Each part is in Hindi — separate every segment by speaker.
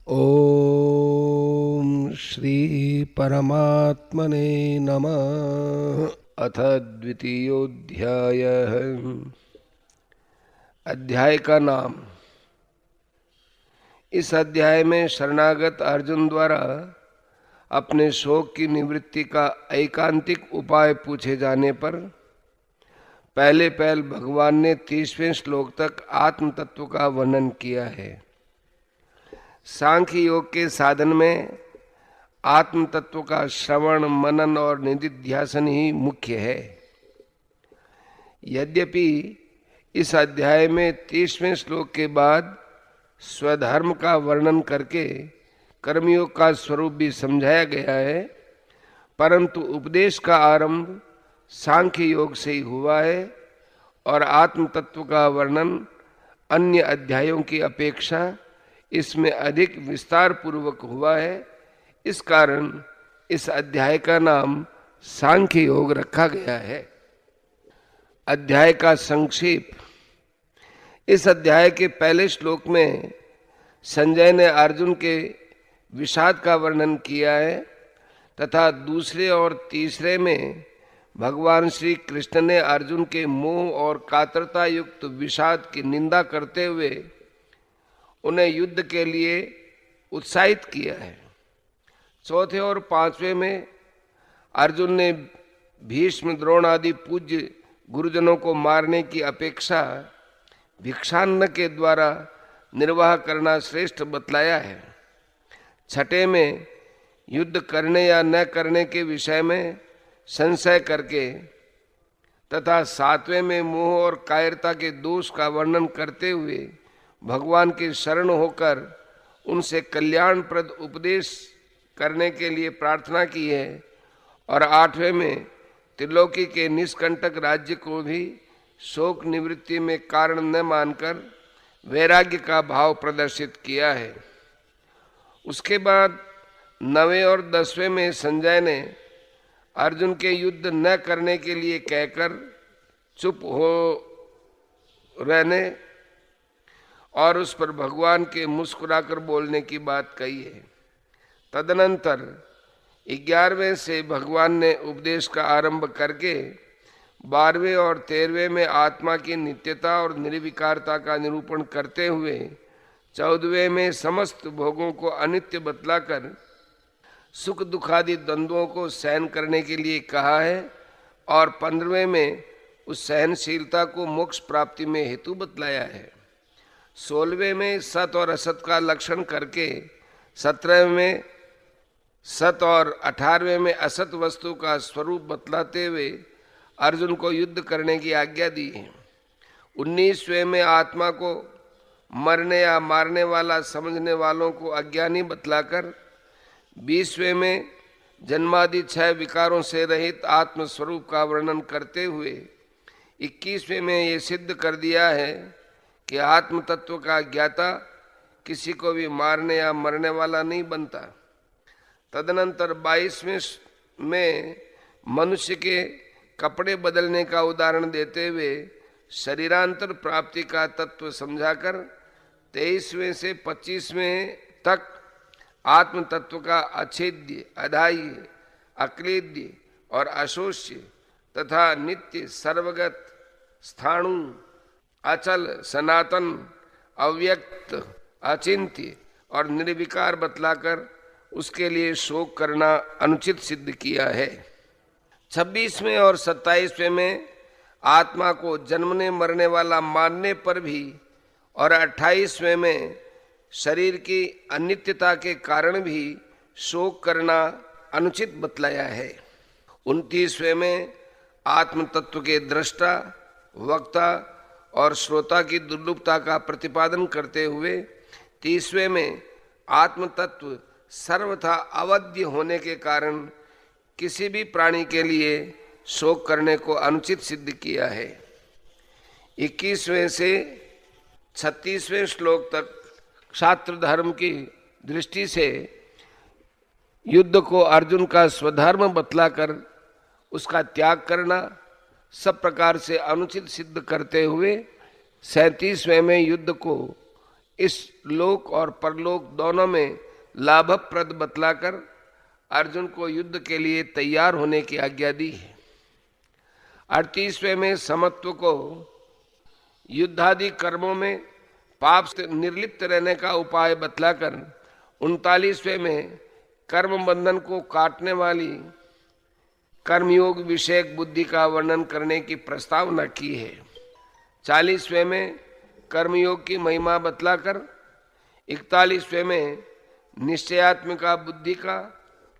Speaker 1: ओम श्री परमात्मने नमः। अथ द्वितीयोऽध्यायः। अध्याय का नाम। इस अध्याय में शरणागत अर्जुन द्वारा अपने शोक की निवृत्ति का ऐकांतिक उपाय पूछे जाने पर पहले भगवान ने 30वें श्लोक तक आत्म तत्व का वर्णन किया है। सांख्य योग के साधन में आत्म तत्व का श्रवण, मनन और निधिध्यासन ही मुख्य है। यद्यपि इस अध्याय में 30वें श्लोक के बाद स्वधर्म का वर्णन करके कर्मयोग का स्वरूप भी समझाया गया है, परंतु उपदेश का आरंभ सांख्य योग से ही हुआ है और आत्म तत्व का वर्णन अन्य अध्यायों की अपेक्षा इसमें अधिक विस्तार पूर्वक हुआ है। इस कारण इस अध्याय का नाम सांख्य योग रखा गया है। अध्याय का संक्षेप। इस अध्याय के पहले श्लोक में संजय ने अर्जुन के विषाद का वर्णन किया है तथा दूसरे और तीसरे में भगवान श्री कृष्ण ने अर्जुन के मोह और कातरता युक्त विषाद की निंदा करते हुए उन्हें युद्ध के लिए उत्साहित किया है। चौथे और पांचवें में अर्जुन ने भीष्म, द्रोण आदि पूज्य गुरुजनों को मारने की अपेक्षा भिक्षान्न के द्वारा निर्वाह करना श्रेष्ठ बतलाया है। छठे में युद्ध करने या न करने के विषय में संशय करके तथा सातवें में मोह और कायरता के दोष का वर्णन करते हुए भगवान के शरण होकर उनसे कल्याणप्रद उपदेश करने के लिए प्रार्थना की है और आठवें में त्रिलोकी के निष्कंटक राज्य को भी शोक निवृत्ति में कारण न मानकर वैराग्य का भाव प्रदर्शित किया है। उसके बाद 9वें और 10वें में संजय ने अर्जुन के युद्ध न करने के लिए कहकर चुप हो रहने और उस पर भगवान के मुस्कुराकर बोलने की बात कही है। तदनंतर 11वें से भगवान ने उपदेश का आरंभ करके 12वें और 13वें में आत्मा की नित्यता और निर्विकारता का निरूपण करते हुए 14वें में समस्त भोगों को अनित्य बतलाकर सुख दुखादि द्वंद्वों को सहन करने के लिए कहा है और 15वें में उस सहनशीलता को मोक्ष प्राप्ति में हेतु बतलाया है। 16वें में सत और असत का लक्षण करके 17वें में सत और 18वें में असत वस्तु का स्वरूप बतलाते हुए अर्जुन को युद्ध करने की आज्ञा दी है। 19वें में आत्मा को मरने या मारने वाला समझने वालों को अज्ञानी बतलाकर 20वें में जन्मादि 6 विकारों से रहित आत्म स्वरूप का वर्णन करते हुए 21वें में ये सिद्ध कर दिया है कि आत्म तत्व का ज्ञाता किसी को भी मारने या मरने वाला नहीं बनता। तदनंतर 22वें में मनुष्य के कपड़े बदलने का उदाहरण देते हुए शरीरांतर प्राप्ति का तत्व समझाकर 23वें से 25वें तक आत्म तत्व का अछेद्य, अधाय्य, अक्लेद्य और अशोष्य तथा नित्य, सर्वगत, स्थाणु, अचल, सनातन, अव्यक्त, अचिंत्य और निर्विकार बतलाकर उसके लिए शोक करना अनुचित सिद्ध किया है। 26वें और 27वें में आत्मा को जन्मने मरने वाला मानने पर भी और 28वें में शरीर की अनित्यता के कारण भी शोक करना अनुचित बतलाया है। 29वें में आत्म तत्व के दृष्टा, वक्ता और श्रोता की दुर्लभता का प्रतिपादन करते हुए 30वें में आत्म तत्व सर्वथा अवध्य होने के कारण किसी भी प्राणी के लिए शोक करने को अनुचित सिद्ध किया है। 21वें से 36वें श्लोक तक क्षात्र धर्म की दृष्टि से युद्ध को अर्जुन का स्वधर्म बतलाकर उसका त्याग करना सब प्रकार से अनुचित सिद्ध करते हुए 37वें में युद्ध को इस लोक और परलोक दोनों में लाभप्रद बतलाकर अर्जुन को युद्ध के लिए तैयार होने की आज्ञा दी है। 38वें में समत्व को युद्धादि कर्मों में पाप से निर्लिप्त रहने का उपाय बतलाकर 39वें में कर्म बंधन को काटने वाली कर्मयोग विषयक बुद्धि का वर्णन करने की प्रस्तावना की है। 40वें में कर्मयोग की महिमा बतलाकर 41वें में निश्चयात्मिका बुद्धि का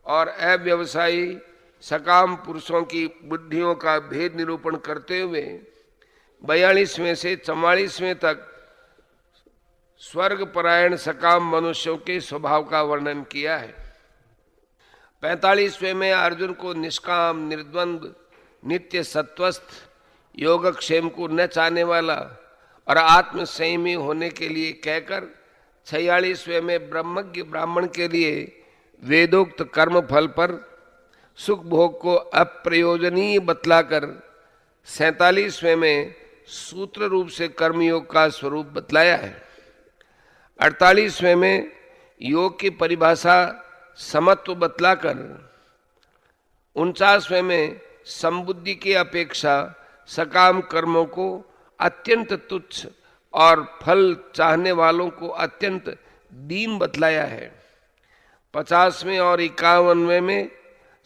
Speaker 1: और अव्यवसायी सकाम पुरुषों की बुद्धियों का भेद निरूपण करते हुए 42वें से 44वें तक स्वर्ग परायण सकाम मनुष्यों के स्वभाव का वर्णन किया है। 45वें में अर्जुन को निष्काम, निर्द्वंद, नित्य सत्वस्थ, योगक्षेम को न चाहने वाला और आत्म संयमी होने के लिए कहकर 46वें में ब्रह्मज्ञ ब्राह्मण के लिए वेदोक्त कर्म फल पर सुख भोग को अप्रयोजनीय बतलाकर 47वें में सूत्र रूप से कर्मयोग का स्वरूप बतलाया है। 48वें में योग की परिभाषा समत्व बतलाकर 49वें में संबुद्धि की अपेक्षा सकाम कर्मों को अत्यंत तुच्छ और फल चाहने वालों को अत्यंत दीन बतलाया है। 50वें और 51वें में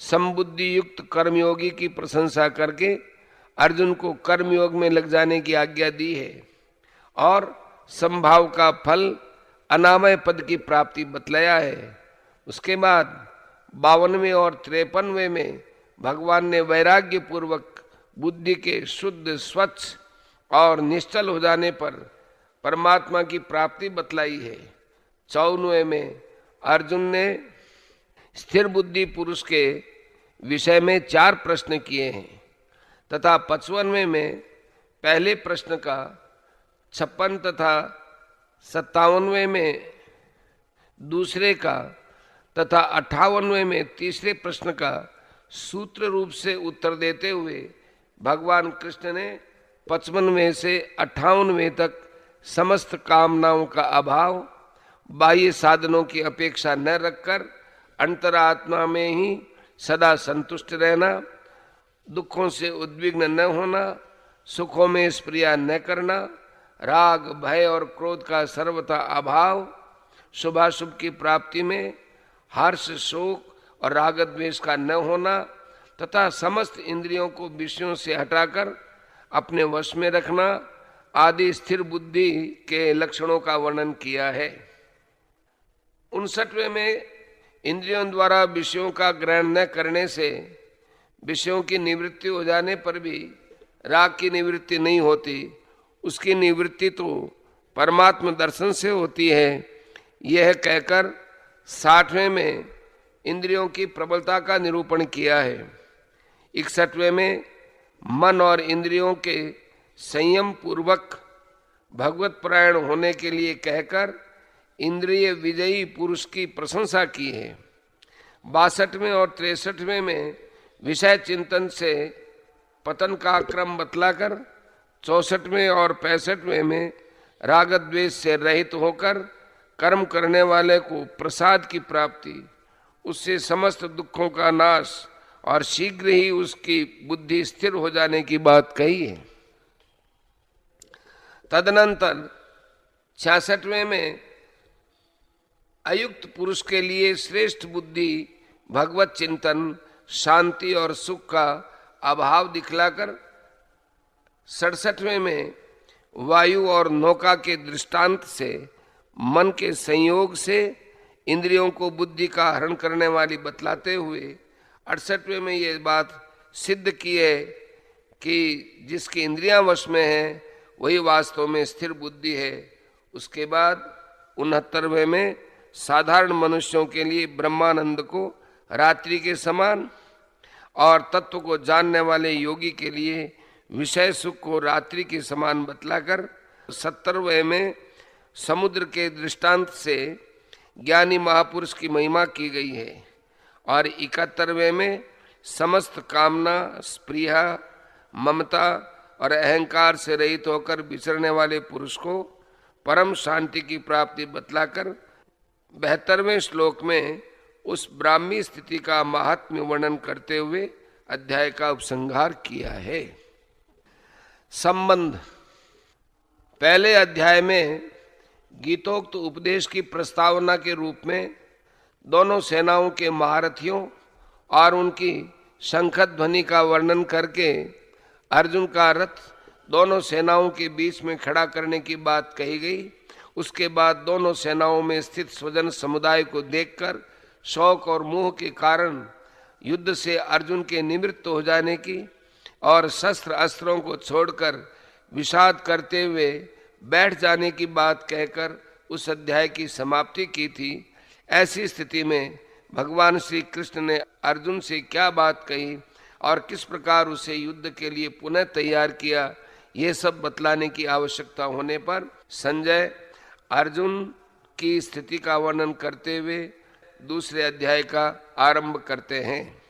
Speaker 1: संबुद्धि युक्त कर्मयोगी की प्रशंसा करके अर्जुन को कर्मयोग में लग जाने की आज्ञा दी है और संभाव का फल अनामय पद की प्राप्ति बतलाया है। उसके बाद 52वें और 53वें में भगवान ने वैराग्य पूर्वक बुद्धि के शुद्ध, स्वच्छ और निश्चल हो जाने पर परमात्मा की प्राप्ति बतलाई है। 54वें में अर्जुन ने स्थिर बुद्धि पुरुष के विषय में 4 प्रश्न किए हैं तथा 55वें में पहले प्रश्न का 56 तथा 57वें में दूसरे का तथा 58वें में तीसरे प्रश्न का सूत्र रूप से उत्तर देते हुए भगवान कृष्ण ने 55वें से 58वें तक समस्त कामनाओं का अभाव, बाह्य साधनों की अपेक्षा न रखकर अंतरात्मा में ही सदा संतुष्ट रहना, दुखों से उद्विग्न न होना, सुखों में स्प्रिया न करना, राग, भय और क्रोध का सर्वथा अभाव, शुभाशुभ की प्राप्ति में हर्ष, शोक और राग द्वेष का न होना तथा समस्त इंद्रियों को विषयों से हटाकर अपने वश में रखना आदि स्थिर बुद्धि के लक्षणों का वर्णन किया है। 59वें में इंद्रियों द्वारा विषयों का ग्रहण न करने से विषयों की निवृत्ति हो जाने पर भी राग की निवृत्ति नहीं होती, उसकी निवृत्ति तो परमात्म दर्शन से होती है। यह कहकर 60वें में इंद्रियों की प्रबलता का निरूपण किया है। 61वें में मन और इंद्रियों के संयम पूर्वक भगवत परायण होने के लिए कहकर इंद्रिय विजयी पुरुष की प्रशंसा की है। 62वें और 63वें में विषय चिंतन से पतन का क्रम बतलाकर 64वें और 65वें में राग द्वेष से रहित होकर कर्म करने वाले को प्रसाद की प्राप्ति, उससे समस्त दुखों का नाश और शीघ्र ही उसकी बुद्धि स्थिर हो जाने की बात कही है। तदनंतर 66वें में अयुक्त पुरुष के लिए श्रेष्ठ बुद्धि, भगवत चिंतन, शांति और सुख का अभाव दिखलाकर 67वें में वायु और नौका के दृष्टांत से मन के संयोग से इंद्रियों को बुद्धि का हरण करने वाली बतलाते हुए 68वें में ये बात सिद्ध की है कि जिसकी इंद्रियां वश में है वही वास्तव में स्थिर बुद्धि है। उसके बाद 69वें में साधारण मनुष्यों के लिए ब्रह्मानंद को रात्रि के समान और तत्व को जानने वाले योगी के लिए विषय सुख को रात्रि के समान बतलाकर 70वें में समुद्र के दृष्टांत से ज्ञानी महापुरुष की महिमा की गई है और 71वें में समस्त कामना, स्पृहा, ममता और अहंकार से रहित होकर विचरने वाले पुरुष को परम शांति की प्राप्ति बतलाकर 72वें श्लोक में उस ब्राह्मी स्थिति का महात्म्य वर्णन करते हुए अध्याय का उपसंहार किया है। संबंध। पहले अध्याय में गीतोक्त उपदेश की प्रस्तावना के रूप में दोनों सेनाओं के महारथियों और उनकी शंखध्वनि का वर्णन करके अर्जुन का रथ दोनों सेनाओं के बीच में खड़ा करने की बात कही गई। उसके बाद दोनों सेनाओं में स्थित स्वजन समुदाय को देखकर शौक और मोह के कारण युद्ध से अर्जुन के निवृत्त हो जाने की और शस्त्र अस्त्रों को छोड़कर विषाद करते हुए बैठ जाने की बात कहकर उस अध्याय की समाप्ति की थी। ऐसी स्थिति में भगवान श्री कृष्ण ने अर्जुन से क्या बात कही और किस प्रकार उसे युद्ध के लिए पुनः तैयार किया, ये सब बतलाने की आवश्यकता होने पर संजय अर्जुन की स्थिति का वर्णन करते हुए दूसरे अध्याय का आरंभ करते हैं।